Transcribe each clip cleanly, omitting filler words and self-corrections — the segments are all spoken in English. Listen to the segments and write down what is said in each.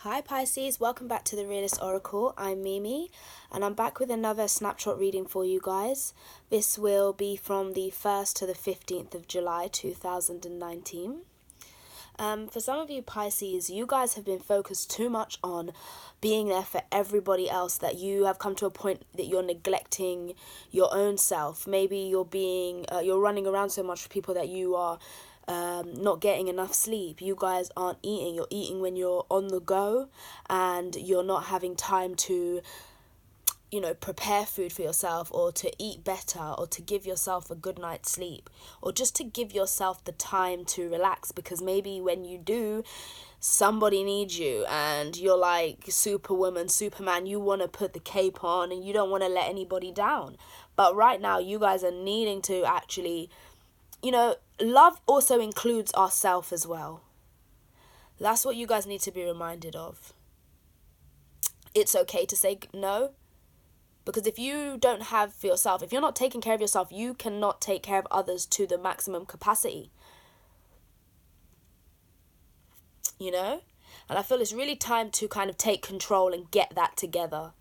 Hi Pisces, welcome back to the Realist Oracle. I'm Mimi and I'm back with another snapshot reading for you guys. This will be from the 1st to the 15th of July 2019. For some of you Pisces, you guys have been focused too much on being there for everybody else that you have come to a point that you're neglecting your own self. Maybe you're running around so much for people that you are not getting enough sleep. You guys aren't eating. You're eating when you're on the go and you're not having time to prepare food for yourself or to eat better or to give yourself a good night's sleep or just to give yourself the time to relax, because maybe when you do, somebody needs you and you're like Superwoman, Superman, you want to put the cape on and you don't want to let anybody down. But right now you guys are needing to actually, love also includes ourselves as well. That's what you guys need to be reminded of. It's okay to say no. Because if you don't have for yourself, if you're not taking care of yourself, you cannot take care of others to the maximum capacity. And I feel it's really time to kind of take control and get that together.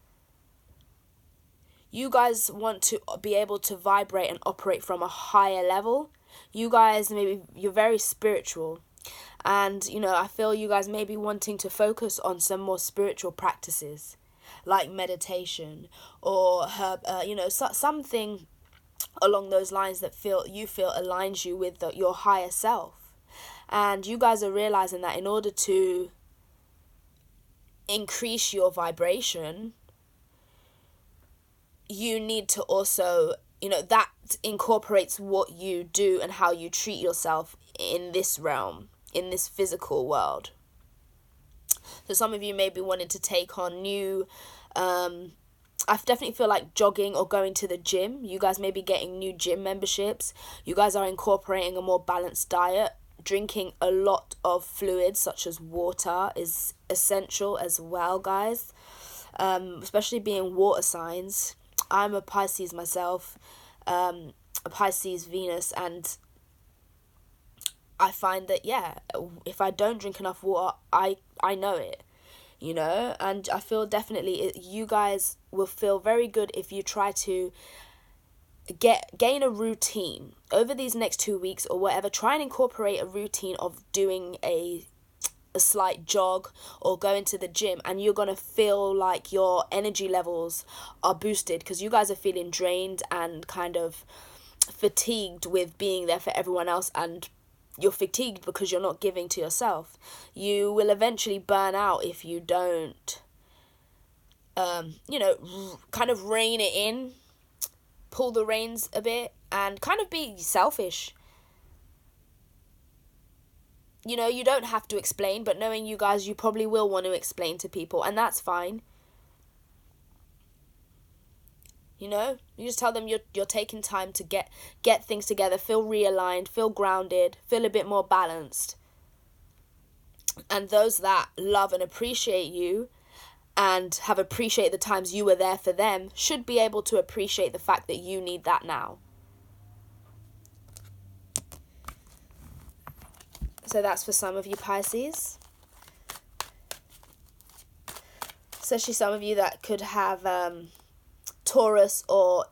You guys want to be able to vibrate and operate from a higher level. You guys, maybe you're very spiritual. And, I feel you guys may be wanting to focus on some more spiritual practices, like meditation or something along those lines that you feel aligns you with your higher self. And you guys are realizing that in order to increase your vibration, you need to also, that incorporates what you do and how you treat yourself in this realm, in this physical world. So some of you may be wanting to take on new, I definitely feel like jogging or going to the gym. You guys may be getting new gym memberships. You guys are incorporating a more balanced diet. Drinking a lot of fluids such as water is essential as well, guys. Especially being water signs. I'm a Pisces myself, a Pisces Venus, and I find that, if I don't drink enough water, I know it, and I feel definitely you guys will feel very good if you try to gain a routine over these next 2 weeks or whatever. Try and incorporate a routine of doing a slight jog or going to the gym, and you're going to feel like your energy levels are boosted, because you guys are feeling drained and kind of fatigued with being there for everyone else, and you're fatigued because you're not giving to yourself. You will eventually burn out if you don't, kind of rein it in, pull the reins a bit, and kind of be selfish. You don't have to explain, but knowing you guys, you probably will want to explain to people, and that's fine. You just tell them you're taking time to get things together, feel realigned, feel grounded, feel a bit more balanced. And those that love and appreciate you and have appreciated the times you were there for them should be able to appreciate the fact that you need that now. So that's for some of you Pisces. Especially some of you that could have Taurus or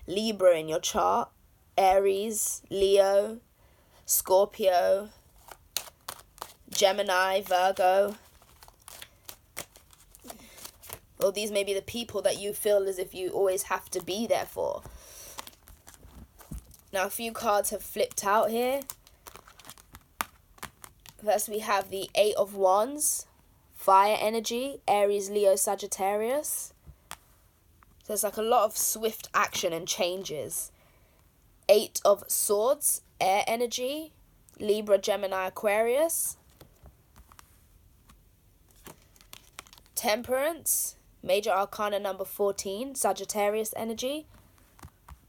Libra in your chart, Aries, Leo, Scorpio, Gemini, Virgo. Or these may be the people that you feel as if you always have to be there for. Now, a few cards have flipped out here. First, we have the Eight of Wands, fire energy, Aries, Leo, Sagittarius. So it's like a lot of swift action and changes. Eight of Swords, air energy, Libra, Gemini, Aquarius. Temperance, major arcana number 14, Sagittarius energy.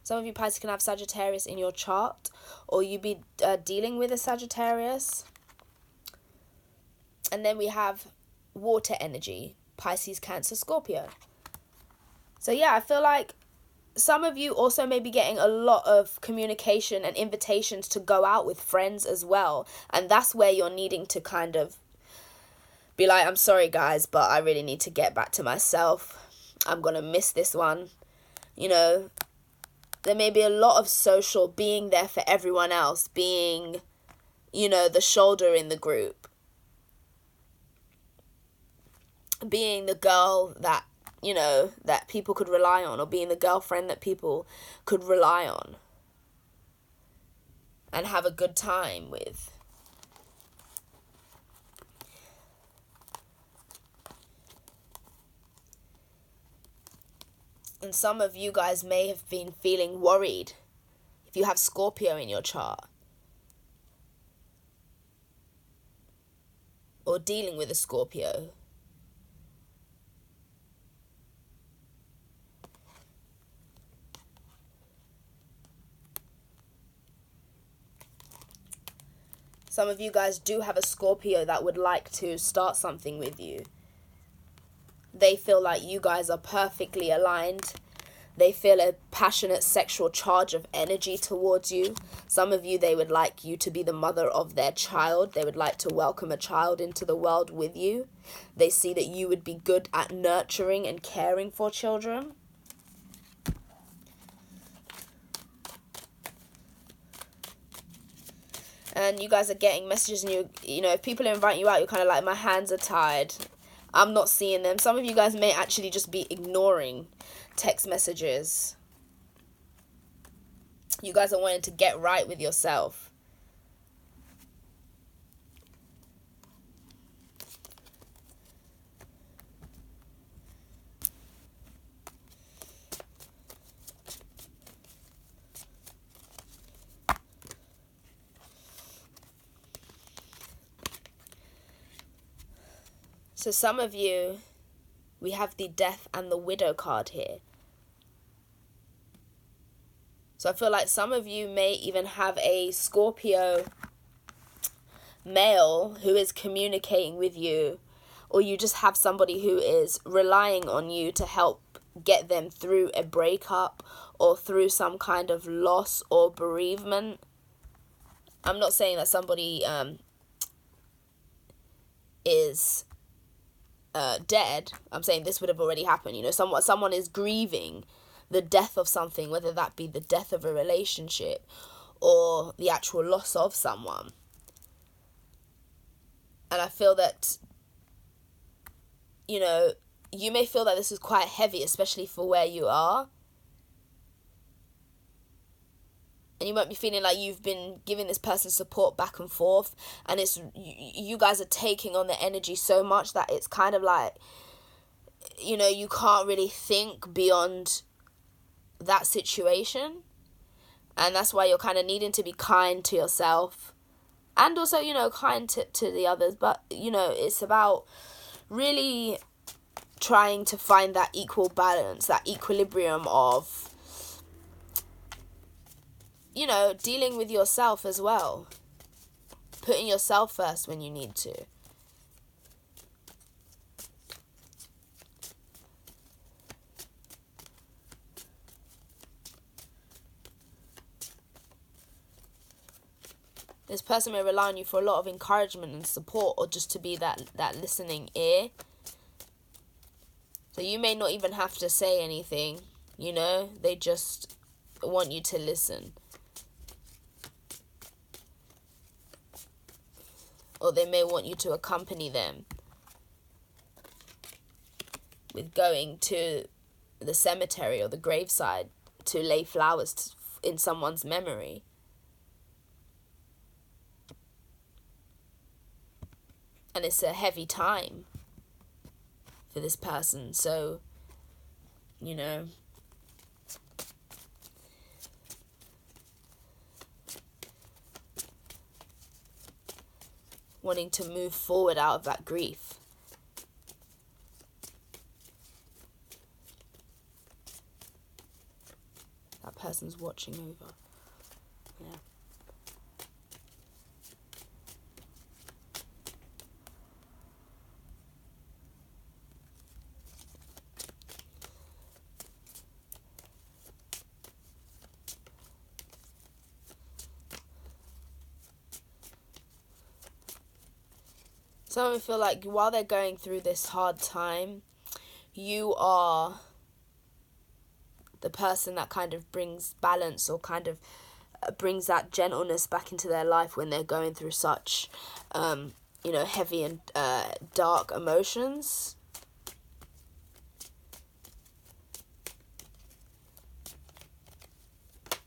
Some of you Pisces can have Sagittarius in your chart, or you be dealing with a Sagittarius. And then we have water energy, Pisces, Cancer, Scorpio. So I feel like some of you also may be getting a lot of communication and invitations to go out with friends as well. And that's where you're needing to kind of Be like, I'm sorry guys, but I really need to get back to myself. I'm going to miss this one. You know, there may be a lot of social, being there for everyone else, being, you know, the shoulder in the group. Being the girl that, you know, that people could rely on, or being the girlfriend that people could rely on and have a good time with. And some of you guys may have been feeling worried if you have Scorpio in your chart, or dealing with a Scorpio. Some of you guys do have a Scorpio that would like to start something with you. They feel like you guys are perfectly aligned. They feel a passionate sexual charge of energy towards you. Some of you, they would like you to be the mother of their child. They would like to welcome a child into the world with you. They see that you would be good at nurturing and caring for children. And you guys are getting messages, and you know, if people are inviting you out, you're kind of like, my hands are tied. I'm not seeing them. Some of you guys may actually just be ignoring text messages. You guys are wanting to get right with yourself. So some of you, we have the Death and the Widow card here. So I feel like some of you may even have a Scorpio male who is communicating with you, or you just have somebody who is relying on you to help get them through a breakup or through some kind of loss or bereavement. I'm not saying that somebody is dead. I'm saying this would have already happened. You know, someone is grieving the death of something, whether that be the death of a relationship or the actual loss of someone. And I feel that, you know, you may feel that this is quite heavy, especially for where you are. And you might be feeling like you've been giving this person support back and forth, and it's you guys are taking on the energy so much that it's kind of like, you know, you can't really think beyond that situation. And that's why you're kind of needing to be kind to yourself, and also, you know, kind to the others. But, you know, it's about really trying to find that equal balance, that equilibrium of, you know, dealing with yourself as well. Putting yourself first when you need to. This person may rely on you for a lot of encouragement and support, or just to be that listening ear. So you may not even have to say anything, you know. They just want you to listen. Or they may want you to accompany them with going to the cemetery or the graveside to lay flowers in someone's memory. And it's a heavy time for this person. So, you know, wanting to move forward out of that grief. That person's watching over. Yeah. Some feel like while they're going through this hard time, you are the person that kind of brings balance, or kind of brings that gentleness back into their life when they're going through such, heavy and dark emotions.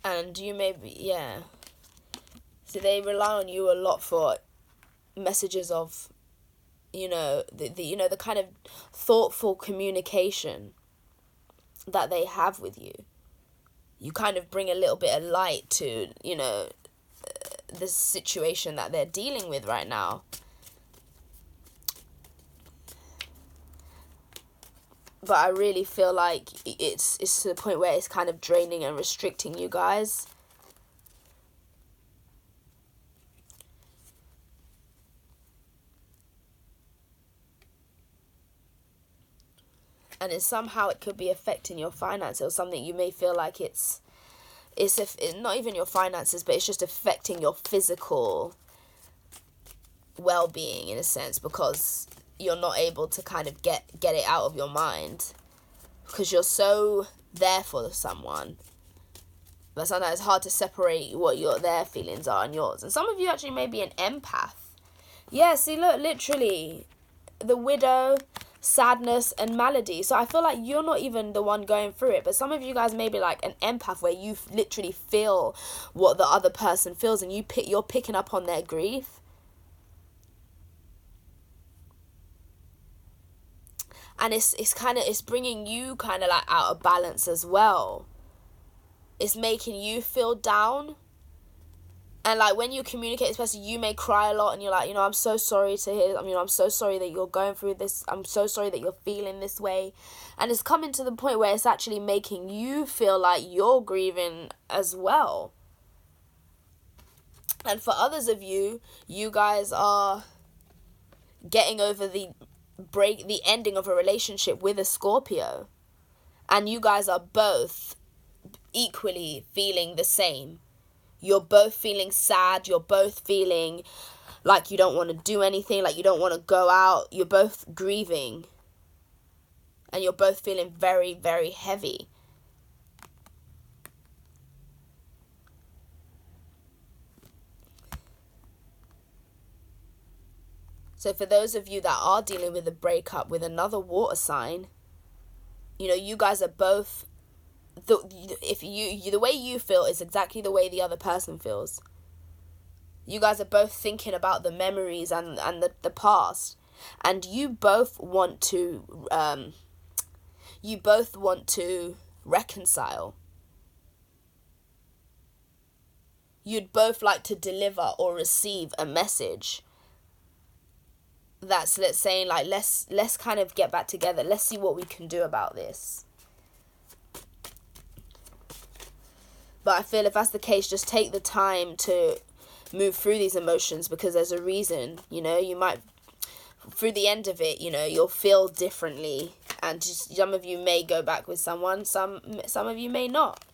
And you so they rely on you a lot for messages of, the kind of thoughtful communication that they have with you. You kind of bring a little bit of light to, the situation that they're dealing with right now. But I really feel like it's to the point where it's kind of draining and restricting you guys. And it could be affecting your finances, or something. You may feel like it's not even your finances, but it's just affecting your physical well-being in a sense, because you're not able to kind of get it out of your mind, because you're so there for someone. But sometimes it's hard to separate what their feelings are and yours. And some of you actually may be an empath. Yeah, see, look, literally, the widow, sadness, and malady. So I feel like you're not even the one going through it, but some of you guys may be like an empath, where you literally feel what the other person feels, and you're picking up on their grief. And it's bringing you kind of like out of balance as well. It's making you feel down. And like when you communicate, especially, you may cry a lot, and you're like, I'm so sorry to hear. I'm so sorry that you're going through this. I'm so sorry that you're feeling this way. And it's coming to the point where it's actually making you feel like you're grieving as well. And for others of you, you guys are getting over the ending of a relationship with a Scorpio. And you guys are both equally feeling the same. You're both feeling sad. You're both feeling like you don't want to do anything, like you don't want to go out. You're both grieving. And you're both feeling very, very heavy. So for those of you that are dealing with a breakup with another water sign, you guys are both, the way you feel is exactly the way the other person feels. You guys are both thinking about the memories and the past, and you both want to reconcile. You'd both like to deliver or receive a message that's, let's say, like, let's kind of get back together. Let's see what we can do about this. But I feel if that's the case, just take the time to move through these emotions, because there's a reason. You might, through the end of it, you'll feel differently, and just some of you may go back with someone, some of you may not.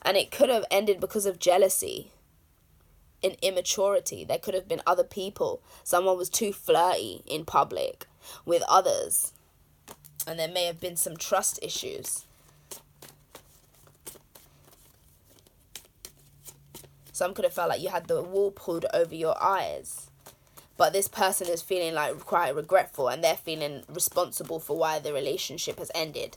And it could have ended because of jealousy and immaturity. There could have been other people. Someone was too flirty in public with others, and there may have been some trust issues. Some could have felt like you had the wool pulled over your eyes. But this person is feeling like quite regretful, and they're feeling responsible for why the relationship has ended.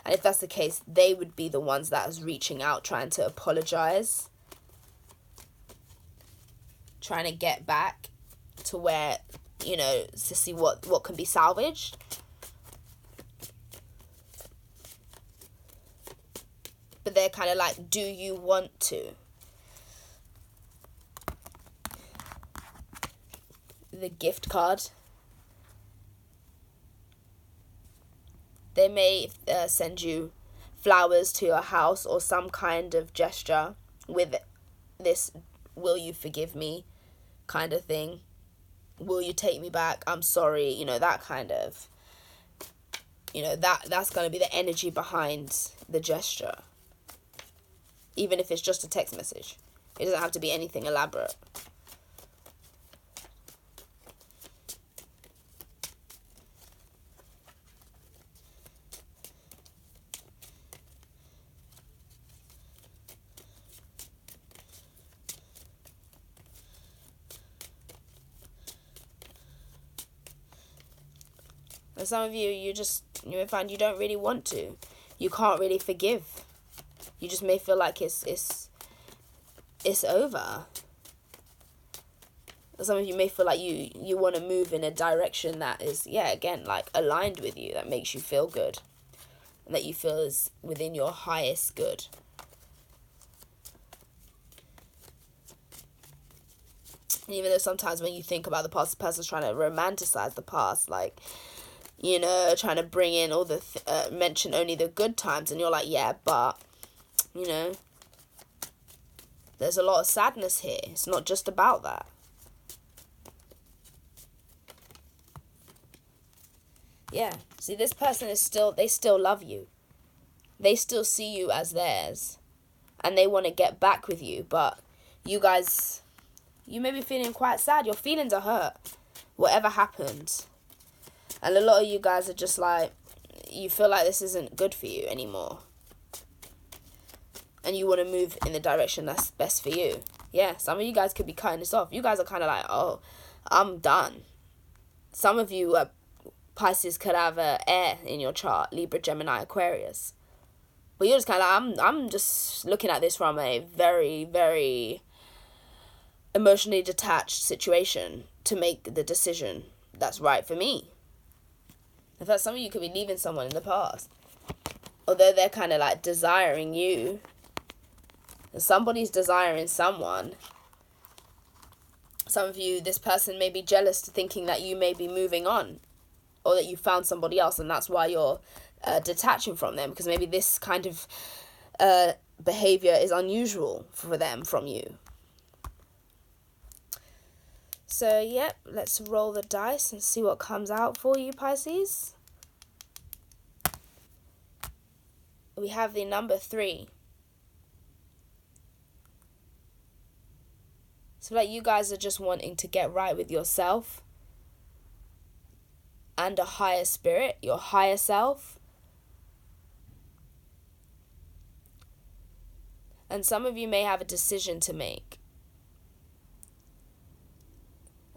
And if that's the case, they would be the ones that is reaching out, trying to apologize, trying to get back to where, to see what can be salvaged. But they're kind of like, do you want to? The gift card. They may send you flowers to your house, or some kind of gesture with this "will you forgive me" kind of thing. Will you take me back? I'm sorry. That kind of, that's going to be the energy behind the gesture. Even if it's just a text message. It doesn't have to be anything elaborate. And some of you, you may find you don't really want to. You can't really forgive. You just may feel like it's over. Some of you may feel like you want to move in a direction that is, again, like aligned with you, that makes you feel good, and that you feel is within your highest good. And even though sometimes when you think about the past, the person's trying to romanticize the past, like, trying to bring in all the, mention only the good times, and you're like, yeah, but, there's a lot of sadness here. It's not just about that. Yeah, see, this person they still love you. They still see you as theirs. And they want to get back with you. But you guys, you may be feeling quite sad. Your feelings are hurt. Whatever happened. And a lot of you guys are just like, you feel like this isn't good for you anymore. And you want to move in the direction that's best for you. Yeah, some of you guys could be cutting this off. You guys are kind of like, oh, I'm done. Some of you Pisces could have air in your chart, Libra, Gemini, Aquarius. But you're just kind of like, I'm just looking at this from a very, very emotionally detached situation to make the decision that's right for me. In fact, some of you could be leaving someone in the past. Although they're kind of like desiring you. And somebody's desiring someone. Some of you, this person may be jealous, thinking that you may be moving on. Or that you found somebody else, and that's why you're detaching from them. Because maybe this kind of behavior is unusual for them from you. So, let's roll the dice and see what comes out for you, Pisces. We have the number 3. So, like, you guys are just wanting to get right with yourself. And a higher spirit, your higher self. And some of you may have a decision to make.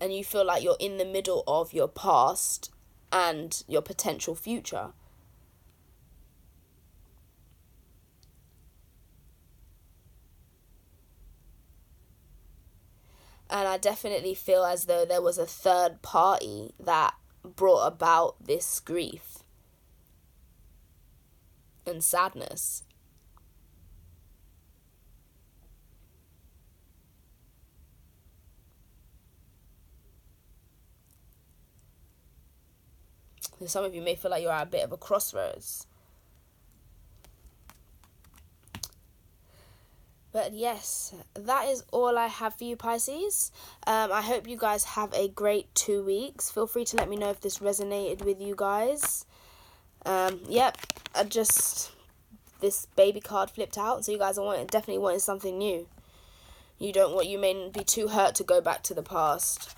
And you feel like you're in the middle of your past and your potential future. And I definitely feel as though there was a third party that brought about this grief and sadness. And some of you may feel like you're at a bit of a crossroads. But yes, that is all I have for you, Pisces. I hope you guys have a great 2 weeks. Feel free to let me know if this resonated with you guys. This baby card flipped out, so you guys are definitely wanting something new. You may be too hurt to go back to the past.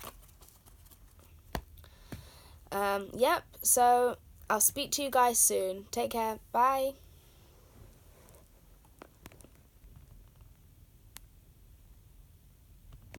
So I'll speak to you guys soon. Take care. Bye.